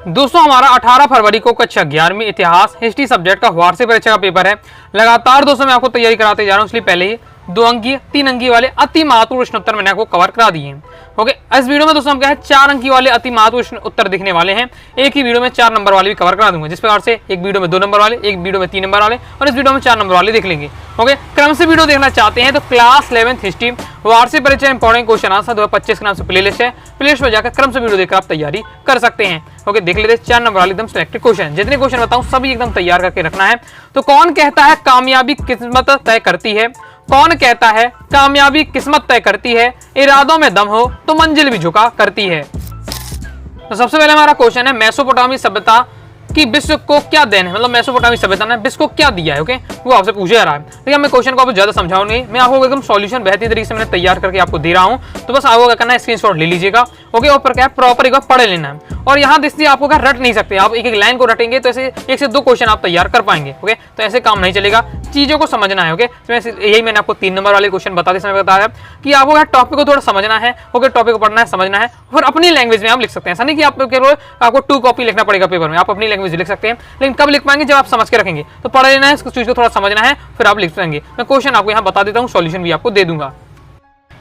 दोस्तों हमारा 18 फरवरी को कक्षा 11वीं इतिहास हिस्ट्री सब्जेक्ट का वार्षिक परीक्षा का पेपर है। लगातार दोस्तों मैं आपको तैयारी कराते जा रहा हूँ, इसलिए पहले ही 2 अंकीय 3 अंकीय वाले अति महत्वपूर्ण प्रश्न उत्तर मैंने आपको कवर करा दिए हैं। ओके, इस वीडियो में दोस्तों हम क्या है 4 अंकीय वाले अति महत्वपूर्ण उत्तर दिखने वाले हैं। एक ही वीडियो में 4 नंबर वाले भी कवर करा दूंगा, जिस प्रकार से एक वीडियो में 2 नंबर वाले, एक वीडियो में 3 नंबर वाले और इस वीडियो में 4 नंबर वाले देख लेंगे। ओके, क्रम से वीडियो देखना चाहते हैं तो क्लास 11th हिस्ट्री वार्षिक परीक्षा इंपॉर्टेंट क्वेश्चन आंसर 2025 के नाम से प्लेलिस्ट है। प्लेलिस्ट में जाकर क्रम से वीडियो देखकर आप तैयारी कर सकते हैं। ओके, देख लेते हैं 4 नंबर वाले एकदम सिलेक्टेड क्वेश्चन। जितने क्वेश्चन बताऊं सभी एकदम तैयार करके रखना है। तो कौन कहता है कामयाबी किस्मत तय करती है? कौन कहता है कामयाबी किस्मत तय करती है? इरादों में दम हो तो मंजिल भी झुका करती है। तो सबसे पहले हमारा क्वेश्चन है मेसोपोटामी सभ्यता कि विश्व को क्या देन है, मतलब मेसोपोटामी सभ्यता ने विश्व को क्या दिया है। ओके, वो आपसे पूछा जा रहा है। लेकिन मैं क्वेश्चन को आपको ज्यादा समझाऊं नहीं, मैं आपको एकदम सॉल्यूशन बेहतरीन तरीके से मैंने तैयार करके आपको दे रहा हूं। तो बस आपको क्या करना है, स्क्रीनशॉट ले लीजिएगा। ओके, ऊपर क्या है प्रॉपर एक बार पढ़ लेना है। और यहाँ देखिए आपको क्या रट नहीं सकते, आप एक एक लाइन को रटेंगे तो ऐसे 1 से 2 क्वेश्चन आप तैयार कर पाएंगे। ओके, तो ऐसे काम नहीं चलेगा, चीजों को समझना है। ओके, तो यही मैंने आपको 3 नंबर वाले क्वेश्चन बताते समय बताया कि आपको टॉपिक को थोड़ा समझना है। ओके, टॉपिक को पढ़ना है, समझना है, फिर अपनी लैंग्वेज में आप लिख सकते हैं। ऐसा नहीं कि आपको 2 कॉपी लिखना पड़ेगा पेपर में, आप अपनी लैंग्वेज लिख सकते हैं। लेकिन कब लिख पाएंगे, जब आप समझ के रखेंगे। तो पढ़ लेना है, इस चीज को थोड़ा समझना है, फिर आप लिख पाएंगे। मैं क्वेश्चन आपको यहाँ बता देता हूँ, सॉल्यूशन भी आपको दे दूंगा।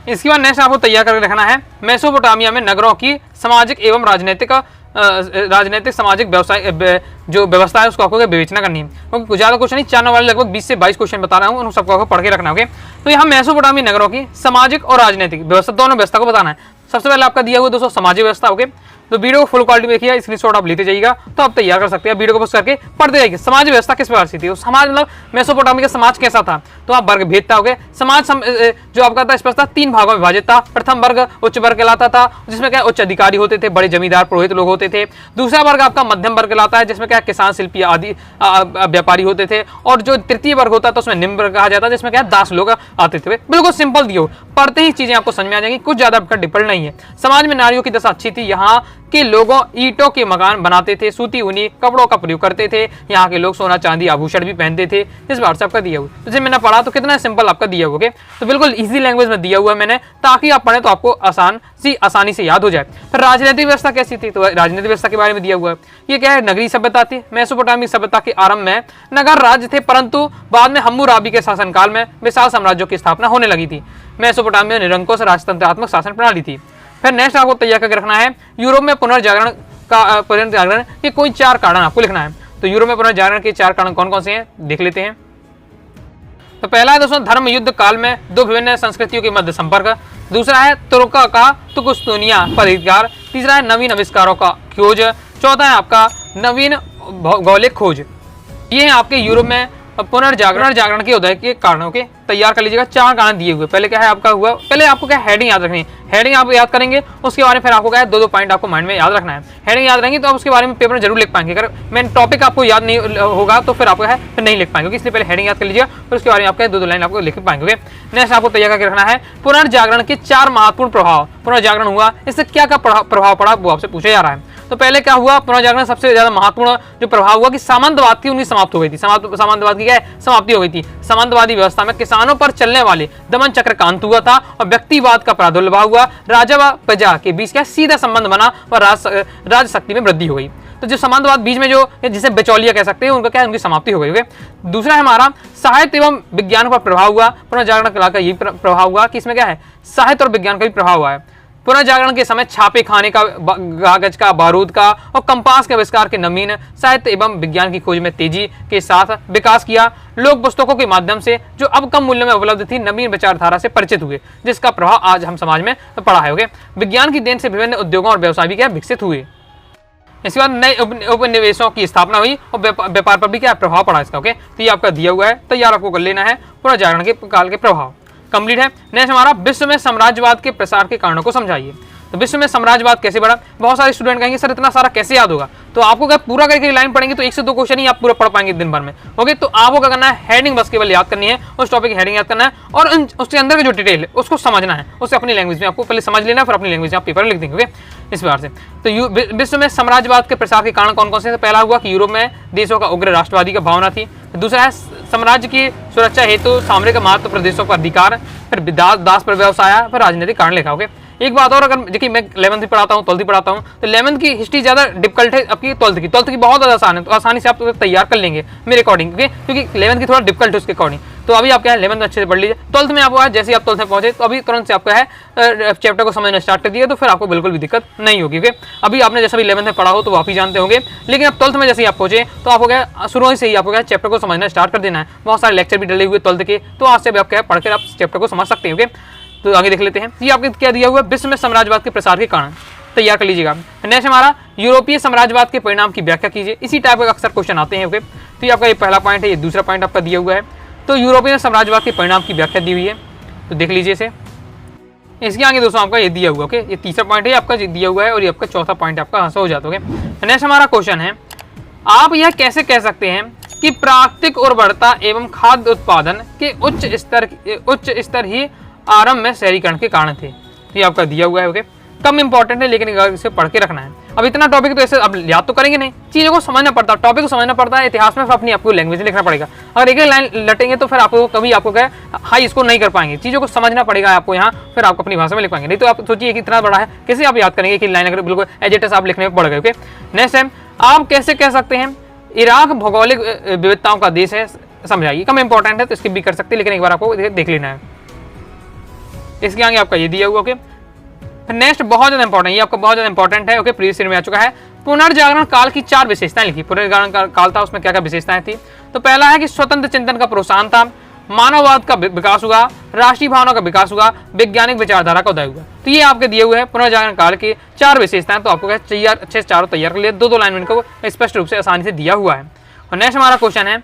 इसके बाद नेक्स्ट आपको तैयार करके रखना है मेसोपोटामिया में नगरों की सामाजिक एवं राजनीतिक सामाजिक व्यवसाय जो व्यवस्था है उसको आपको विवेचना करनी है। क्योंकि ज्यादा क्वेश्चन नहीं, 4 नंबर वाले लगभग 20 से 22 क्वेश्चन बता रहा हूँ, उन सबको आपको पढ़ के रखना है। तो यहाँ मेसोपोटामी नगरों की सामाजिक और राजनीतिक व्यवस्था, दोनों व्यवस्था को बताना है। सबसे पहले आपका दिया हुआ दोस्तों सामाजिक व्यवस्था। ओके, तो वीडियो को फुल क्वालिटी में देखिए, स्क्रीनशॉट आप लेते जाइएगा तो आप तैयार कर सकते हैं। वीडियो को बस करके पढ़ते जाइए। समाज व्यवस्था किस प्रकार से थी, समाज मतलब मेसोपोटामी का समाज कैसा था, तो आप वर्ग भेद था। ओके, समाज जो आपका था स्पष्ट था, 3 भागों में विभाजित था। प्रथम वर्ग उच्च वर्ग कहलाता था, जिसमें क्या उच्च अधिकारी होते थे, बड़े जमींदार पुरोहित लोग होते थे। दूसरा वर्ग आपका मध्यम वर्ग कहलाता है, जिसमें क्या किसान शिल्पी आदि व्यापारी होते थे। और जो तृतीय वर्ग होता था उसमें निम्न वर्ग कहा जाता है, जिसमें क्या दास लोग आते थे। बिल्कुल सिंपल दियो, पढ़ते ही चीजें आपको समझ में आ जाएंगी, कुछ ज्यादा डिफरेंट नहीं है। समाज में नारियों की दशा अच्छी थी। यहाँ के लोगों ईंटों के मकान बनाते थे, सूती ऊनी कपड़ों का प्रयोग करते थे। यहाँ के लोग सोना चांदी आभूषण भी पहनते थे। इस बार से आपका दिया हुआ, तो जब मैंने पढ़ा तो कितना सिंपल आपका दिया हुआ। तो बिल्कुल इजी लैंग्वेज में दिया हुआ है मैंने, ताकि आप पढ़े तो आपको आसानी से याद हो जाए। फिर राजनीतिक व्यवस्था कैसी थी, तो राजनीतिक व्यवस्था के बारे में दिया हुआ है। ये क्या है, नगरीय सभ्यता थी। मेसोपोटामी सभ्यता के आरंभ में नगर राज्य थे, परंतु बाद में हम्मुराबी के शासनकाल में विशाल साम्राज्यों की स्थापना होने लगी थी। मेसोपोटामी में निरंकुश राजतंत्रात्मक शासन प्रणाली थी। फिर नेक्स्ट आपको तैयार करके रखना है यूरोप में पुनर्जागरण के कोई 4 कारण आपको लिखना है। तो यूरोप में पुनर्जागरण के 4 कारण कौन कौन से हैं देख लेते हैं। तो पहला है दोस्तों धर्म युद्ध काल में 2 विभिन्न संस्कृतियों के मध्य संपर्क। दूसरा है तुर्का का तुकुस्तुनिया पर अधिकार। तीसरा है नवीन आविष्कारों का खोज। चौथा है आपका नवीन भौगोलिक खोज। ये है आपके यूरोप में पुनर्जागरण के उदय के कारणों के तैयार कर लीजिएगा। 4 कारण दिए हुए। पहले क्या है आपका हुआ, पहले आपको क्या हेडिंग याद रखनी है। हेडिंग आप याद करेंगे, उसके बारे में फिर आपको क्या है 2-2 पॉइंट आपको माइंड में याद रखना है। हेडिंग याद रहेंगे तो आप उसके बारे में पेपर में जरूर लिख पाएंगे। अगर मेन टॉपिक आपको याद नहीं होगा तो फिर आपको है फिर नहीं लिख पाएंगे, इसलिए पहले हेडिंग याद कर लीजिएगा, फिर उसके बारे में आपका 2-2 लाइन आपको लिख पाएंगे। नेक्स्ट आपको तैयार करके रखना है पुनर्जागरण के 4 महत्वपूर्ण प्रभाव। पुनर्जागरण हुआ, इससे क्या क्या प्रभाव पड़ा वो आपसे पूछा जा रहा है। तो पहले क्या हुआ, पुनर्जागरण सबसे ज्यादा महत्वपूर्ण जो प्रभाव हुआ कि सामंतवाद की उनकी समाप्त हो गई थी। सामंतवाद की क्या है, समाप्ति हो गई थी। सामंतवादी व्यवस्था में किसानों पर चलने वाले दमन चक्र का अंत हुआ था और व्यक्तिवाद का प्रादुर्भाव हुआ। राजा व प्रजा के बीच क्या सीधा संबंध बना और राज शक्ति में वृद्धि हो गई। तो जो सामंतवाद बीच में जो जिसे बिचौलिया कह सकते हैं, उनका क्या उनकी समाप्ति हो गई। दूसरा है हमारा साहित्य एवं विज्ञान पर प्रभाव हुआ। पुनर्जागरण कला का यही प्रभाव हुआ कि इसमें क्या है साहित्य और विज्ञान का भी प्रभाव हुआ है। पुनर्जागरण के समय छापे खाने का, कागज का, बारूद का और कंपास के आविष्कार के नवीन साहित्य एवं विज्ञान की खोज में तेजी के साथ विकास किया। लोग पुस्तकों के माध्यम से जो अब कम मूल्य में उपलब्ध थी नवीन विचारधारा से परिचित हुए, जिसका प्रभाव आज हम समाज में पड़ा है। विज्ञान की देन से विभिन्न उद्योगों और व्यवसाय भी क्या विकसित हुए। इसके बाद नए उपनिवेशों की स्थापना हुई और व्यापार पर भी क्या प्रभाव पड़ा इसका। तो ये आपका दिया हुआ है, तैयार आपको कर लेना है पुनर्जागरण के काल के प्रभाव। कंप्लीट है। नेक्स्ट हमारा विश्व में साम्राज्यवाद के प्रसार के कारणों को समझाइए। तो विश्व में साम्राज्यवाद कैसे बढ़ा। बहुत सारे स्टूडेंट कहेंगे सर इतना सारा कैसे याद होगा, तो आपको क्या पूरा करके लाइन पढ़ेंगे तो 1 से 2 क्वेश्चन ही आप पूरा पढ़ पाएंगे दिन भर में। ओके, तो आपको क्या करना है, हेडिंग बस केवल याद करनी है, उस टॉपिक की हेडिंग याद करना है और उसके अंदर के जो डिटेल है उसको समझना है। उससे अपनी लैंग्वेज में आपको पहले समझ लेना है, फिर अपनी लैंग्वेज में आप पेपर लिख देंगे। इस बार से तो विश्व में साम्राज्यवाद के प्रसार के कारण कौन कौन से। पहला हुआ कि यूरोप में देशों का उग्र राष्ट्रवादी का भावना थी। दूसरा है साम्राज्य की सुरक्षा हेतु सामरिक महत्व प्रदेशों पर अधिकार। फिर दास पर व्यवसाय, फिर राजनीतिक कारण लिखा। एक बात और, अगर देखिए मैं 11th पढ़ाता हूँ, 12th पढ़ाता हूँ, तो 11th की हिस्ट्री ज़्यादा डिफिकल्ट है आपकी 12th की बहुत ज़्यादा आसान है, तो आसानी से आप तैयार कर लेंगे मेरे अकॉर्डिंग, क्योंकि 11th की थोड़ा डिफिकल्ट है उसके अकॉर्डिंग। तो अभी आप क्या है 11th में अच्छे से पढ़ लीजिए। 12th में आपको जैसे ही आप 12th में पहुंचे तो अभी तुरंत से आपका है चैप्टर को समझना स्टार्ट कर दिया, तो फिर आपको बिल्कुल भी दिक्कत नहीं होगी। ओके, अभी आपने जैसे भी 11th में पढ़ा हो तो आप ही जानते होंगे, लेकिन अब 12th में जैसे ही आप पहुंचे तो आपको क्या शुरू से ही आपको क्या चैप्टर को समझना स्टार्ट कर देना है। बहुत सारे लेक्चर भी डले हुए 12th के, तो आज से भी आप क्या पढ़कर आप चैप्टर को समझ सकते हैं। ओके, तो आगे देख लेते हैं। ये आपके क्या दिया हुआ है, विश्व में साम्राज्यवाद के प्रसार के कारण, तैयार कर लीजिएगा। नेक्स्ट हमारा यूरोपीय साम्राज्यवाद के परिणाम की व्याख्या कीजिए। इसी टाइप के अक्सर क्वेश्चन आते हैं। ओके, तो ये आपका ये पहला पॉइंट है, ये दूसरा पॉइंट आपका दिया हुआ है। तो यूरोपीय साम्राज्यवाद के परिणाम की व्याख्या दी हुई है, तो देख लीजिए इसे। इसके आगे दोस्तों आपका ये दिया हुआ, ओके, ये तीसरा पॉइंट है आपका दिया हुआ है, और ये आपका चौथा पॉइंट आपका हासिल हो जाता है। नेक्स्ट हमारा क्वेश्चन है, आप यह कैसे कह सकते हैं कि प्राकृतिक उर्वरता एवं खाद्य उत्पादन के उच्च स्तर ही आरंभ में शहरीकरण के कारण थे। ये आपका दिया हुआ है। ओके, कम इंपॉर्टेंट है लेकिन इसे पढ़ के रखना है। अब इतना टॉपिक तो ऐसे अब याद तो करेंगे नहीं, चीज़ों को समझना पड़ता है, टॉपिक को समझना पड़ता है। इतिहास में अपनी आपको लैंग्वेज लिखना पड़ेगा। अगर एक लाइन लटेंगे तो फिर आपको कभी आपको क्या हाई स्कोर नहीं कर पाएंगे। चीज़ों को समझना पड़ेगा आपको यहाँ, फिर आपको अपनी भाषा में लिख पाएंगे। नहीं तो आप सोचिए कि इतना बड़ा है, कैसे आप याद करेंगे कि लाइन अगर बिल्कुल एजेटस आप लिखने में पड़ गए। ओके, नेक्स्ट है, आप कैसे कह सकते हैं इराक भौगोलिक विविधताओं का देश है, समझाइए। कम इंपॉर्टेंट है तो इसकी भी कर सकते हैं, लेकिन एक बार आपको देख लेना है। इसके आगे आपका ये दिया हुआ। ओके, नेक्स्ट बहुत ज्यादा इंपॉर्टेंट, ये आपका बहुत ज्यादा इंपॉर्टेंट है। ओके, प्रीवियस ईयर में आ चुका है। पुनर्जागरण काल की 4 विशेषताएं लिखी। पुनर्जागरण काल था, उसमें क्या क्या विशेषताएं थी? तो पहला है कि स्वतंत्र चिंतन का प्रोत्साहन था, मानववाद का विकास हुआ, राष्ट्रीय भावना का विकास हुआ, वैज्ञानिक विचारधारा का उदय हुआ। तो ये आपके दिए हुए हैं पुनर्जागरण काल की 4 विशेषताएं। तो आपको चाहिए अच्छे से चारों तैयार कर लिया, दो लाइन में इनको स्पष्ट रूप से आसानी से दिया हुआ है। और नेक्स्ट हमारा क्वेश्चन है,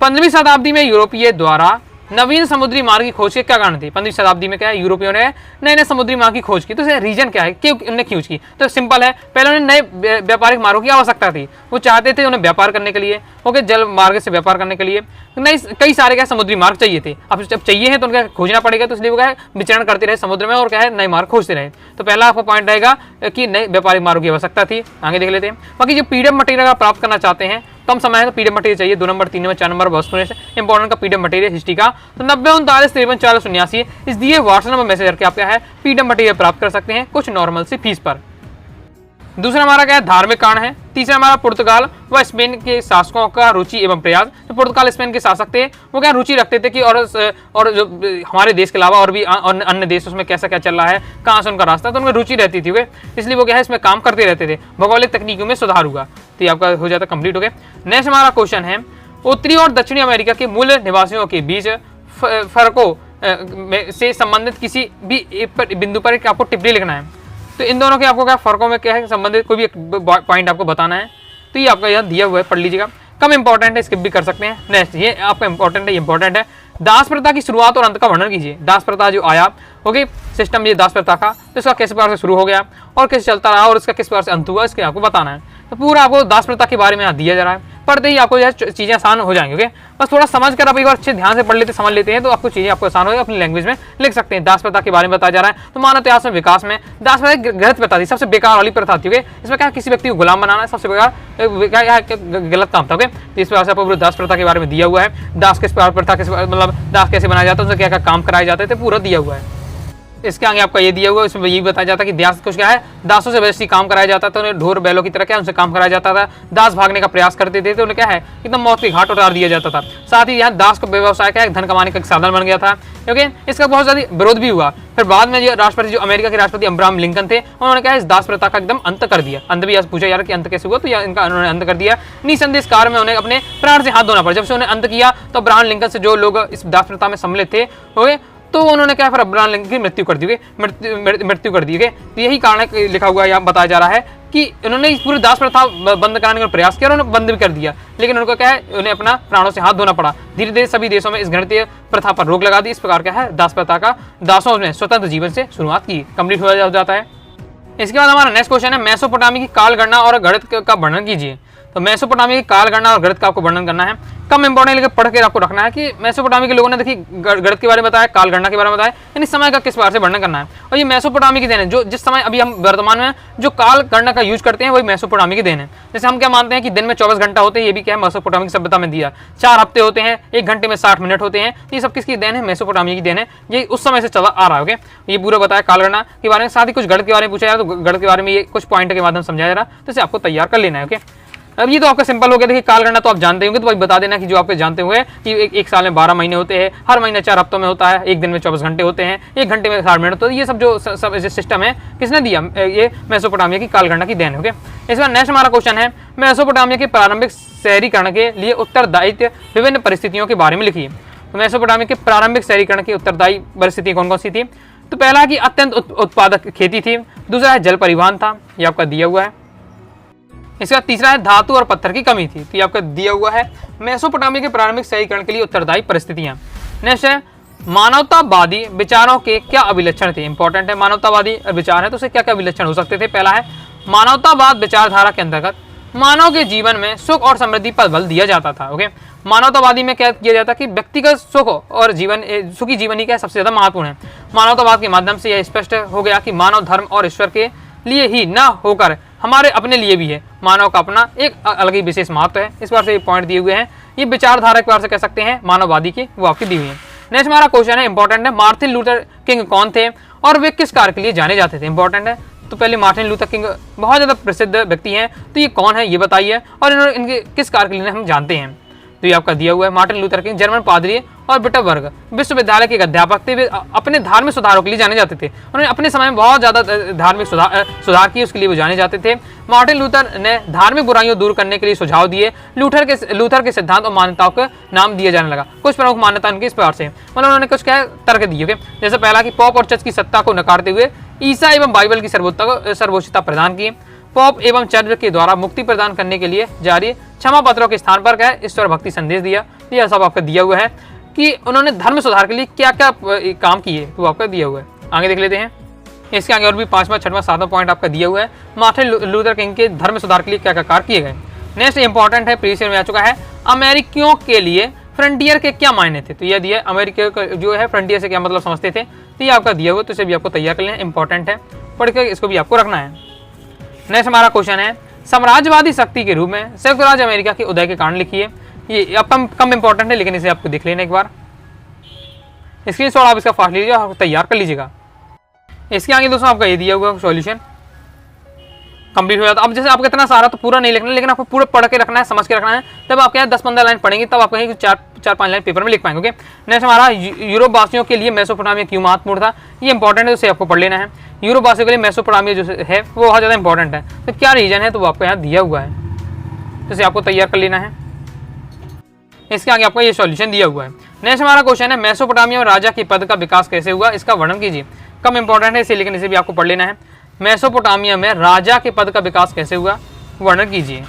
15वीं शताब्दी में यूरोपीय द्वारा नवीन समुद्री मार्ग की खोज के क्या कारण थी? 15वीं शताब्दी में क्या है, यूरोपियों ने नए नए समुद्री मार्ग की खोज की। तो रीजन क्या है, क्यों उन्होंने खोज की? तो सिंपल है, पहले उन्हें नए व्यापारिक मार्गों की आवश्यकता थी। वो चाहते थे उन्हें व्यापार करने के लिए, ओके, जल मार्ग से व्यापार करने के लिए नई कई सारे क्या समुद्री मार्ग चाहिए थे। अब जब चाहिए है तो उनका खोजना पड़ेगा, तो इसलिए वो क्या है विचरण करते रहे समुद्र में और क्या है नए मार्ग खोजते रहे। तो पहला आपका पॉइंट रहेगा कि नए व्यापारिक मार्गों की आवश्यकता थी। आगे देख लेते हैं। बाकी जो पीडीएफ मटेरियल आप प्राप्त करना चाहते हैं, कम समय है तो पीडीएफ मटेरियल चाहिए। 2 नंबर 3 नंबर 4 नंबर वस्तु से इंपॉर्टेंट का पीडीएफ मटेरियल हिस्ट्री का, तो 90 39 53 479 इस दिए व्हाट्सएप नंबर मैसेज करके आप क्या है पीडीएफ मटेरियल प्राप्त कर सकते हैं कुछ नॉर्मल सी फीस पर। दूसरा हमारा क्या है धार्मिक कारण है। तीसरा हमारा पुर्तगाल व स्पेन के शासकों का रुचि एवं प्रयास। तो पुर्तगाल स्पेन के शासक थे, वो क्या रुचि रखते थे कि और जो हमारे देश के अलावा और भी अन्य देशों में कैसा क्या चल रहा है, कहाँ से उनका रास्ता, तो उनमें रुचि रहती थी वे, इसलिए वो क्या है इसमें काम करते रहते थे। भौगोलिक तकनीकों में सुधार हुआ। तो ये आपका हो जाता कंप्लीट हो गया। नेक्स्ट हमारा क्वेश्चन है, उत्तरी और दक्षिणी अमेरिका के मूल निवासियों के बीच फर्कों से संबंधित किसी भी बिंदु पर आपको टिप्पणी लिखना है। तो इन दोनों के आपको क्या फर्कों में क्या है संबंधित कोई भी एक पॉइंट आपको बताना है। तो ये आपका यहाँ दिया हुआ है, पढ़ लीजिएगा। कम इंपॉर्टेंट है, स्किप भी कर सकते हैं। नेक्स्ट ये आपका इंपॉर्टेंट है, इंपॉर्टेंट है। दास प्रथा की शुरुआत और अंत का वर्णन कीजिए। दास प्रथा जो आया, ओके, सिस्टम ये दास प्रथा का, तो इसका किस प्रकार से शुरू हो गया और कैसे चलता रहा और इसका किस प्रकार से अंत हुआ, इसके आपको बताना है। तो पूरा आपको दास प्रथा के बारे में यहाँ दिया जा रहा है। पढ़ते ही आपको यह चीज़ें आसान हो जाएंगी। ओके, बस थोड़ा समझ कर आप एक बार अच्छे ध्यान से पढ़ लेते समझ लेते हैं तो आपको चीज़ें आपको आसान हो अपनी लैंग्वेज में लिख सकते हैं। दास प्रथा के बारे में बताया जा रहा है। तो मानव इतिहास में विकास में दास प्रथा गलत प्रथा थी, सबसे बेकार वाली प्रथा थी। ओके, इसमें क्या किसी व्यक्ति को गुलाम बनाना सबसे बेकार गलत काम था। ओके, तो इस प्रकार से आपको दास प्रथा के बारे में दिया हुआ है। दास किस प्रथा किस मतलब दास कैसे बनाया जाता है, उनसे क्या क्या काम कराए जाते थे, पूरा दिया हुआ है। इसके आगे आपका ये दिया हुआ है, इसमें यही बताया जाता है कि दास कुछ क्या है, दासों से वैसे काम कराया जाता था, उन्हें ढोर बैलों की तरह क्या उनसे काम कराया जाता था। दास भागने का प्रयास करते थे तो उन्हें क्या है एकदम मौत के घाट उतार दिया जाता था। साथ ही यहाँ दास का व्यवसाय क्या है धन कमाने का एक साधन बन गया था, क्योंकि इसका बहुत ज़्यादा विरोध भी हुआ। फिर बाद में जो राष्ट्रपति जो अमेरिका के राष्ट्रपति अब्राहम लिंकन थे, उन्होंने क्या है इस दास प्रथा का एकदम अंत कर दिया। अंत भी पूछा यार कि अंत कैसे हुआ, तो इनका उन्होंने अंत कर दिया। निसंदेह कार में उन्हें अपने प्राण से हाथ धोना पड़ा। जब से उन्हें अंत किया तो अब्राहम लिंकन से जो लोग इस दास प्रथा में सम्मिलित थे, ओके, तो उन्होंने क्या फिर अब्राहम लिंकन की मृत्यु कर दी। मृत्यु कर दी। तो यही कारण है लिखा हुआ यहाँ बताया जा रहा है कि उन्होंने इस पूरी दास प्रथा बंद कराने का प्रयास किया और उन्होंने बंद भी कर दिया, लेकिन उनको क्या है उन्हें अपना प्राणों से हाथ धोना पड़ा। धीरे धीरे सभी देशों में इस घृणित प्रथा पर रोक लगा दी। इस प्रकार क्या है दास प्रथा का दासों ने स्वतंत्र जीवन से शुरुआत की, कंप्लीट हो जाता है। इसके बाद हमारा नेक्स्ट क्वेश्चन है, मेसोपोटामी की काल गणना और गणित का वर्णन कीजिए। तो मेसोपोटामिया की कालगणना और गणित का आपको वर्णन करना है। कम इंपॉर्टेंट लेकर पढ़ के आपको रखना है कि मेसोपोटामिया के लोगों ने देखिए गणित के बारे में बताया, कालगणना के बारे में बताया, यानी समय का किस प्रकार से वर्णन करना है। और ये मेसोपोटामिया की देन है, जो जिस समय अभी हम वर्तमान में जो कालगणना का यूज करते हैं वही मेसोपोटामिया की देन है। जैसे हम क्या मानते हैं कि दिन में 24 घंटा होते हैं, ये भी क्या है मेसोपोटामिया की सभ्यता में दिया। 4 हफ्ते होते हैं, 1 घंटे में 60 मिनट होते हैं, ये सब किसकी देन है? मेसोपोटामिया की देन है। ये उस समय से चला आ रहा है। ओके, ये पूरा बताया कालगणना के बारे में, साथ ही कुछ गणित के बारे में पूछा जा रहा है, तो गणित के बारे में ये कुछ पॉइंट के माध्यम समझाया जा रहा है, तो इसे आपको तैयार कर लेना है। ओके, अब ये तो आपका सिंपल हो गया। देखिए कालगणना तो आप जानते होंगे, तो भाई बता देना कि जो आपके जानते हुए कि एक साल में 12 महीने होते हैं, हर महीने 4 हफ्तों में होता है, एक दिन में 24 घंटे होते हैं, 1 घंटे में 60 मिनट। तो ये सब जो सब सिस्टम है किसने दिया? ये मेसोपोटामिया की कालगणना की देन। ओके, इस बार नेक्स्ट हमारा क्वेश्चन है, मेसोपोटामिया के प्रारंभिक शहरीकरण के लिए उत्तरदायित्व विभिन्न परिस्थितियों के बारे में लिखिए। तो मेसोपोटामिया के प्रारंभिक शहरीकरण की उत्तरदायी परिस्थिति कौन कौन सी थी? तो पहला कि अत्यंत उत्पादक खेती थी, दूसरा है जल परिवहन था, ये आपका दिया हुआ है। इसके बाद तीसरा है धातु और पत्थर की कमी थी, तो ये आपका दिया हुआ है। मेसोपोटामिया के प्रारंभिक शहरीकरण के लिए उत्तरदायी परिस्थितियां। नेक्स्ट है मानवतावादी विचारों के क्या अभिलक्षण थे? इंपॉर्टेंट है, मानवतावादी विचार है तो उसे क्या क्या अभिलक्षण हो सकते थे? पहला है मानवतावाद विचारधारा के अंतर्गत मानव के जीवन में सुख और समृद्धि पर बल दिया जाता था। ओके, मानवतावादी में क्या किया जाता है कि व्यक्तिगत सुख और जीवन, सुखी जीवन ही क्या सबसे ज्यादा महत्वपूर्ण है। मानवतावाद के माध्यम से यह स्पष्ट हो गया कि मानव धर्म और ईश्वर के लिए ही न होकर हमारे अपने लिए भी है, मानव का अपना एक अलग ही विशेष महत्व है। इस बार से ये पॉइंट दिए हुए हैं, ये विचारधारा के बारे से कह सकते हैं मानववादी की, वो आपकी दी हुई है। नेक्स्ट हमारा क्वेश्चन है, इंपॉर्टेंट है, मार्टिन लूथर किंग कौन थे और वे किस कार्य के लिए जाने जाते थे? इंपॉर्टेंट है, तो पहले मार्टिन लूथर किंग बहुत ज्यादा प्रसिद्ध व्यक्ति हैं, तो ये कौन है ये बताइए, और इन्होंने इनके किस कार्य के लिए हम जानते हैं? तो ये आपका दिया हुआ है, मार्टिन लूथर किंग जर्मन पादरी और विटबर्ग विश्वविद्यालय के अध्यापक थे। वे अपने धार्मिक सुधारों के लिए जाने जाते थे, उन्होंने अपने समय में बहुत ज्यादा धार्मिक सुधार किए, उसके लिए वो जाने जाते थे। मार्टिन लूथर ने धार्मिक बुराइयों दूर करने के लिए सुझाव दिए। लूथर के सिद्धांत और मान्यताओं का नाम दिया जाने लगा। कुछ प्रमुख मान्यता उनकी इस प्रकार से, मतलब उन्होंने कुछ क्या तर्क दिए। जैसे पहला कि पॉप और चर्च की सत्ता को नकारते हुए ईसा एवं बाइबल की सर्वोच्चता प्रदान की। पॉप एवं चर्च के द्वारा मुक्ति प्रदान करने के लिए जारी क्षमा पत्रों के स्थान पर क्या ईश्वर भक्ति संदेश दिया। यह सब आपका दिया हुआ है कि उन्होंने धर्म सुधार के लिए क्या क्या काम किए, तो आपका दिया हुआ है। आगे देख लेते हैं, इसके आगे और भी 5वां 6वां 7वां पॉइंट आपका दिया हुआ है, मार्टिन लूथर किंग के धर्म सुधार के लिए क्या क्या कार्य किए गए। नेक्स्ट इंपॉर्टेंट है, प्रीवियस में आ चुका है, अमेरिकियों के लिए फ्रंटियर के क्या मायने थे? तो यह दिया अमेरिका का जो है फ्रंटियर से क्या मतलब समझते थे, तो ये आपका दिया हुआ, तो इसे भी आपको तैयार कर लेना, इंपॉर्टेंट है, पढ़ के इसको भी आपको रखना है। नेक्स्ट हमारा क्वेश्चन है, साम्राज्यवादी शक्ति के रूप में संयुक्त राज्य अमेरिका के उदय के कारण लिखिए। ये अब कम इंपॉर्टेंट है, लेकिन इसे आपको देख लेना एक बार, स्क्रीनशॉट आप इसका फास्ट लीजिए और तैयार कर लीजिएगा। इसके आगे दोस्तों आपका ये दिया हुआ सॉल्यूशन कंप्लीट हो जाता है। अब जैसे आपका इतना सारा तो पूरा नहीं लिखना, लेकिन आपको पूरा पढ़ के रखना है, समझ के रखना है, तब आप क्या 10-15 लाइन पढ़ेंगे, तब आप कहीं 4-5 लाइन पेपर में लिख पाएंगे। ओके, नेक्स्ट हमारा यूरोप वासियों के लिए मेसोपोटामिया क्यों महत्वपूर्ण था, ये इंपॉर्टेंट है, उसे आपको पढ़ लेना है। यूरोप वासियों के लिए मेसोपोटामिया जो है वो बहुत ज़्यादा इंपॉर्टेंट है, तो क्या रीजन है तो वो आपको यहाँ दिया हुआ है, तो इसे आपको तैयार कर लेना है। इसके आगे आपको ये सॉल्यूशन दिया हुआ है। नेक्स्ट हमारा क्वेश्चन है, मेसोपोटामिया में राजा के पद का विकास कैसे हुआ, इसका वर्णन कीजिए। कम इंपॉर्टेंट है इसे, लेकिन इसे भी आपको पढ़ लेना है। मेसोपोटामिया में राजा के पद का विकास कैसे हुआ, वर्णन कीजिए।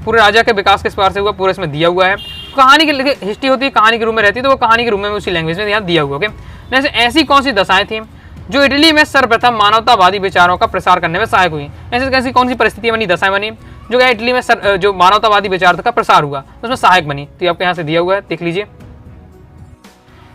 पूरे राजा के विकास किस प्रकार से हुआ, पूरा इसमें दिया हुआ है। कहानी की हिस्ट्री होती है, कहानी के रूप में रहती है, तो वो कहानी के रूप में उसी लैंग्वेज में यहाँ दिया हुआ। ओके, नेक्स्ट ऐसी कौन सी दशाएं थी जो इटली में सर्वप्रथम मानवतावादी विचारों का प्रसार करने में सहायक हुई? ऐसी कैसी कौन सी परिस्थितियां बनी, दशाएं बनी जो इटली में जो मानवतावादी विचार का प्रसार हुआ उसमें सहायक बनी, तो ये आपके यहाँ से दिया हुआ है, देख लीजिए।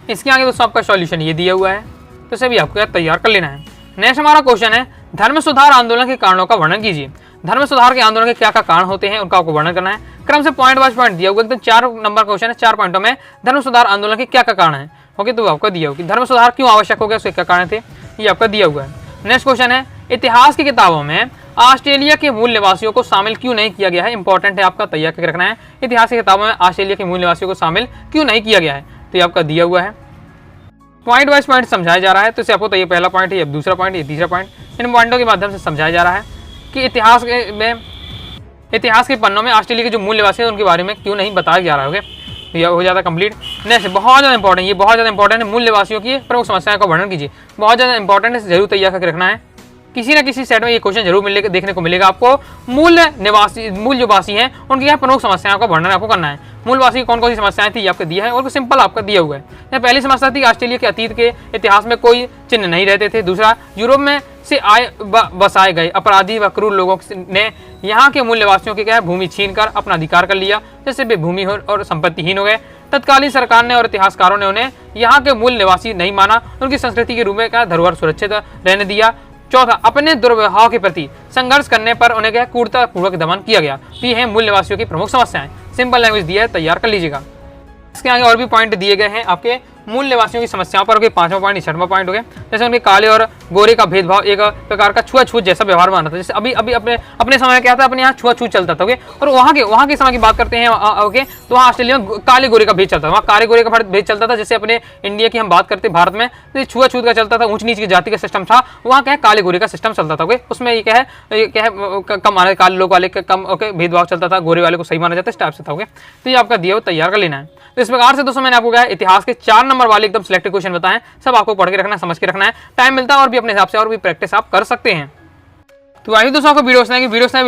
इसके आगे दोस्तों आपका सॉल्यूशन ये दिया हुआ है, तो इसे भी आपको तैयार कर लेना है। नेक्स्ट हमारा क्वेश्चन है, धर्म सुधार आंदोलन के कारणों का वर्णन कीजिए। धर्म सुधार के आंदोलन के क्या क्या कारण होते हैं उनका आपको वर्णन करना है। क्रम से पॉइंट वाइज पॉइंट दिया हुआ, एकदम 4 नंबर क्वेश्चन है, 4 पॉइंटों में धर्म सुधार आंदोलन के क्या क्या कारण है। ओके, तो आपका दिया हुआ कि धर्म सुधार क्यों आवश्यक हो गया, उसके क्या कारण थे, ये आपका दिया हुआ है। नेक्स्ट क्वेश्चन है, इतिहास की किताबों में ऑस्ट्रेलिया के मूल निवासियों को शामिल क्यों नहीं किया गया है। इंपॉर्टेंट है, आपका तैयार करके रखना है। इतिहास की किताबों में ऑस्ट्रेलिया के मूल निवासियों को शामिल क्यों नहीं किया गया है, तो ये आपका दिया हुआ है। पॉइंट वाइज पॉइंट समझाया जा रहा है, तो इसे आपको तो ये पहला पॉइंट है, ये दूसरा पॉइंट, ये तीसरा पॉइंट, इन पॉइंटों के माध्यम से समझाया जा रहा है कि इतिहास के पन्नों में ऑस्ट्रेलिया के जो मूल निवासी है उनके बारे में क्यों नहीं बताया जा रहा है। ओके, तो यह हो जाता कंप्लीट। नेक्स्ट बहुत ज़्यादा इंपॉर्टेंट, ये बहुत ज़्यादा इंपॉर्टेंट है, मूल निवासियों की प्रमुख समस्याओं का वर्णन कीजिए। बहुत ज़्यादा इंपॉर्टेंट है, जरूर तैयार करके रखना है। किसी ना किसी सेट में ये क्वेश्चन जरूर देखने को मिलेगा आपको। मूल जो वासी हैं उनकी क्या प्रमुख समस्याओं का वर्णन आपको करना है। मूलवासी की कौन कौन सी समस्याएं थी आपको दिया है और सिंपल आपका दिया हुआ है। पहली समस्या थी ऑस्ट्रेलिया के अतीत के इतिहास में कोई चिन्ह नहीं रहते थे। दूसरा, यूरोप में से आए बसाए गए अपराधी व क्रूर लोगों ने यहाँ के मूल निवासियों की क्या है भूमि छीनकर अपना अधिकार कर लिया, जिससे वे भूमि और संपत्तिहीन हो गए। तत्कालीन सरकार ने और इतिहासकारों ने उन्हें यहाँ के मूल निवासी नहीं माना, उनकी संस्कृति के रूप में क्या धरोहर सुरक्षित रहने दिया। चौथा, अपने दुर्व्यवहार के प्रति संघर्ष करने पर उन्हें क्या क्रूरतापूर्वक दमन किया गया। तो ये है मूल निवासियों की प्रमुख समस्याएं। सिंपल लैंग्वेज दिया है, तैयार कर लीजिएगा। इसके आगे और भी पॉइंट दिए गए हैं आपके मूल निवासियों की समस्याओं पर। पांचवा पॉइंट, छठवां पॉइंट हो गया जैसे उनके काले और गोरे का भेदभाव एक प्रकार का छुआछूत जैसा व्यवहार माना था। जैसे अभी अपने समय क्या था, अपने यहाँ छुआछूत चलता था। ओके, और वहाँ के समय की बात करते हैं। ओके, तो वहाँ ऑस्ट्रेलिया में काले गोरे का भेद चलता था, वहाँ काले गोरे का भेद चलता था। जैसे अपने इंडिया की हम बात करते हैं, भारत में तो छुआछूत का चलता था, ऊंच नीच की जाति का सिस्टम था। वहाँ क्या है, काले गोरे का सिस्टम चलता था। ओके, उसमें ये क्या है कम माना, काले लोग वाले कम ओके भेदभाव चलता था, गोरे वाले को सही माना जाता है, इस टाइप से था। ओके, तो ये आपका दिया हुआ तैयार कर लेना है। तो इस प्रकार से दोस्तों मैंने आपको क्या है इतिहास के 4 नंबर वाले एकदम सिलेक्टेड क्वेश्चन बताएं। सब आपको पढ़ के रखना है, समझ के रखना है। टाइम मिलता है और भी अपने हिसाब से और भी प्रैक्टिस आप कर सकते हैं। तो आइए दोस्तों, आपको वीडियो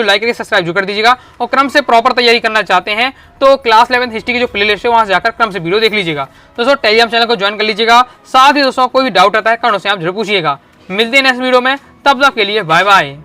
लाइक करके सब्सक्राइब जो कर दीजिएगा। और क्रम से प्रॉपर तैयारी करना चाहते हैं तो क्लास 11th हिस्ट्री की जो प्लेलिस्ट है वहां से जाकर क्रम से वीडियो देख लीजिएगा। दोस्तों टेलीग्राम चैनल को ज्वाइन कर लीजिएगा। साथ ही दोस्तों कोई भी डाउट आता है कमेंट से आप जरूर पूछिएगा। मिलते हैं नेक्स्ट वीडियो में, तब तक के लिए बाय बाय।